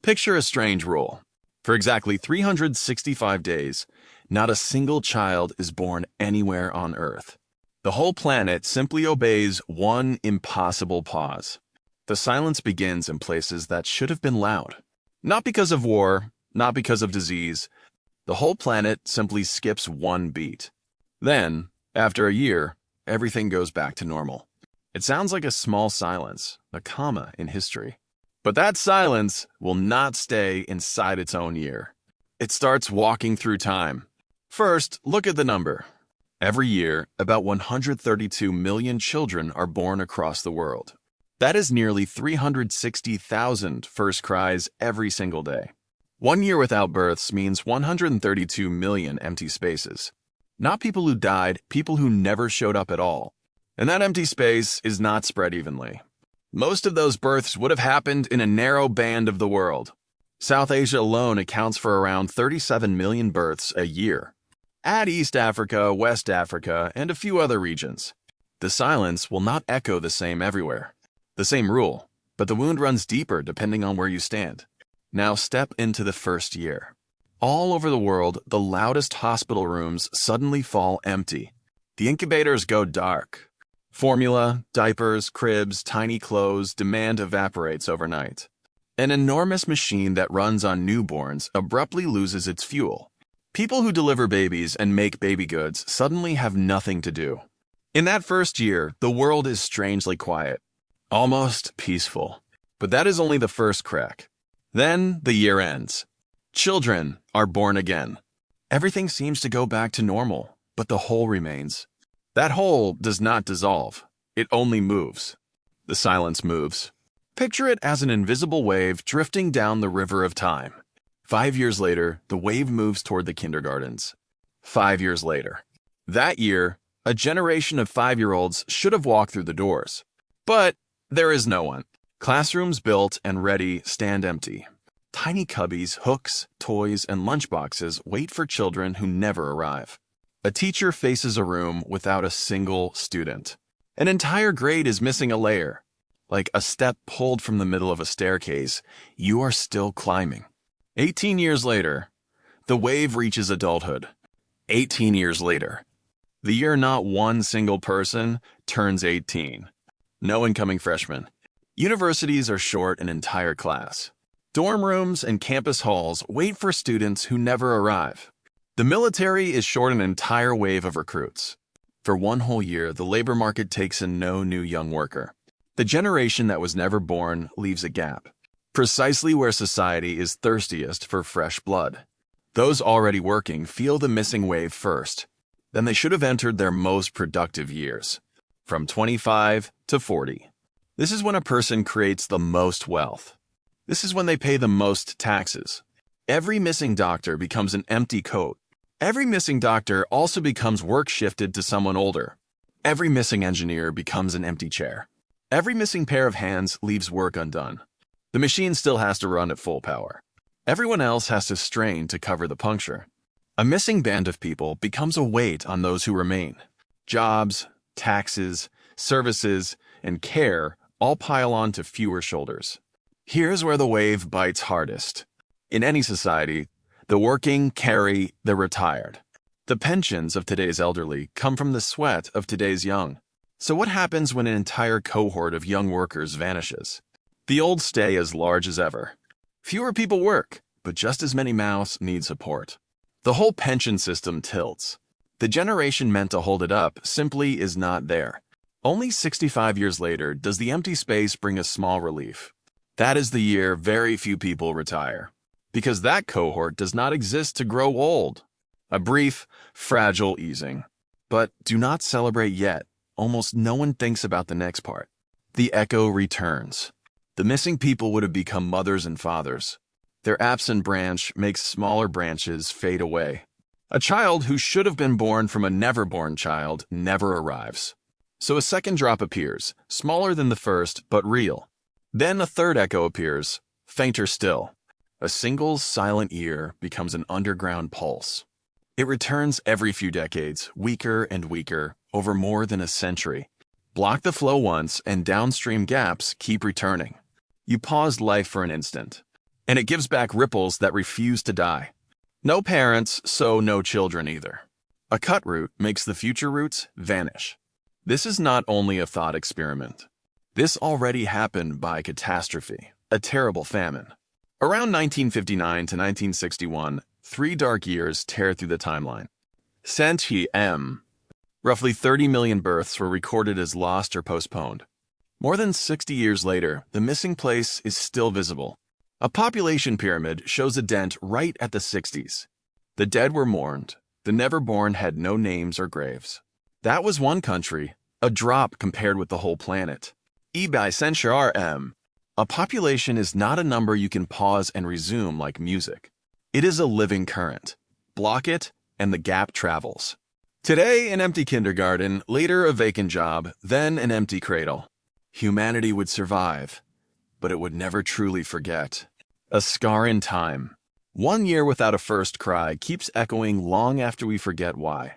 Picture a strange rule. For exactly 365 days, not a single child is born anywhere on Earth. The whole planet simply obeys one impossible pause. The silence begins in places that should have been loud. Not because of war, not because of disease. The whole planet simply skips one beat. Then, after a year, everything goes back to normal. It sounds like a small silence, a comma in history. But that silence will not stay inside its own year. It starts walking through time. First, look at the number. Every year, about 132 million children are born across the world. That is nearly 360,000 first cries every single day. 1 year without births means 132 million empty spaces. Not people who died, people who never showed up at all. And that empty space is not spread evenly. Most of those births would have happened in a narrow band of the world. South Asia alone accounts for around 37 million births a year. Add East Africa, West Africa, and a few other regions. The silence will not echo the same everywhere. The same rule, but the wound runs deeper depending on where you stand. Now step into the first year. All over the world, the loudest hospital rooms suddenly fall empty. The incubators go dark. Formula, diapers, cribs, tiny clothes, demand evaporates overnight. An enormous machine that runs on newborns abruptly loses its fuel. People who deliver babies and make baby goods suddenly have nothing to do. In that first year, the world is strangely quiet, almost peaceful. But that is only the first crack. Then the year ends. Children are born again. Everything seems to go back to normal, but the hole remains. That hole does not dissolve. It only moves. The silence moves. Picture it as an invisible wave drifting down the river of time. 5 years later, the wave moves toward the kindergartens. 5 years later. That year, a generation of 5-year-olds should have walked through the doors. But there is no one. Classrooms built and ready stand empty. Tiny cubbies, hooks, toys, and lunchboxes wait for children who never arrive. A teacher faces a room without a single student. An entire grade is missing a layer. Like a step pulled from the middle of a staircase, you are still climbing. 18 years later, the wave reaches adulthood. 18 years later, the year not one single person turns 18. No incoming freshmen. Universities are short an entire class. Dorm rooms and campus halls wait for students who never arrive. The military is short an entire wave of recruits. For one whole year, the labor market takes in no new young worker. The generation that was never born leaves a gap, precisely where society is thirstiest for fresh blood. Those already working feel the missing wave first. Then they should have entered their most productive years, from 25 to 40. This is when a person creates the most wealth. This is when they pay the most taxes. Every missing doctor becomes an empty coat. Every missing doctor also becomes work shifted to someone older. Every missing engineer becomes an empty chair. Every missing pair of hands leaves work undone. The machine still has to run at full power. Everyone else has to strain to cover the puncture. A missing band of people becomes a weight on those who remain. Jobs, taxes, services, and care all pile on to fewer shoulders. Here's where the wave bites hardest. In any society, the working carry the retired. The pensions of today's elderly come from the sweat of today's young. So what happens when an entire cohort of young workers vanishes? The old stay as large as ever. Fewer people work, but just as many mouths need support. The whole pension system tilts. The generation meant to hold it up simply is not there. Only 65 years later does the empty space bring a small relief. That is the year very few people retire, because that cohort does not exist to grow old. A brief, fragile easing. But do not celebrate yet. Almost no one thinks about the next part. The echo returns. The missing people would have become mothers and fathers. Their absent branch makes smaller branches fade away. A child who should have been born from a never-born child never arrives. So a second drop appears, smaller than the first, but real. Then a third echo appears, fainter still. A single silent ear becomes an underground pulse. It returns every few decades, weaker and weaker, over more than a century. Block the flow once, and downstream gaps keep returning. You paused life for an instant. And it gives back ripples that refuse to die. No parents, so no children either. A cut root makes the future roots vanish. This is not only a thought experiment. This already happened by catastrophe, a terrible famine. Around 1959 to 1961, 3 dark years tear through the timeline. Sanchi M. Roughly 30 million births were recorded as lost or postponed. More than 60 years later, the missing place is still visible. A population pyramid shows a dent right at the 60s. The dead were mourned. The never-born had no names or graves. That was one country, a drop compared with the whole planet. By Senshar M. A population is not a number you can pause and resume like music. It is a living current. Block it, and the gap travels. Today, an empty kindergarten, later a vacant job, then an empty cradle. Humanity would survive, but it would never truly forget. A scar in time. 1 year without a first cry keeps echoing long after we forget why.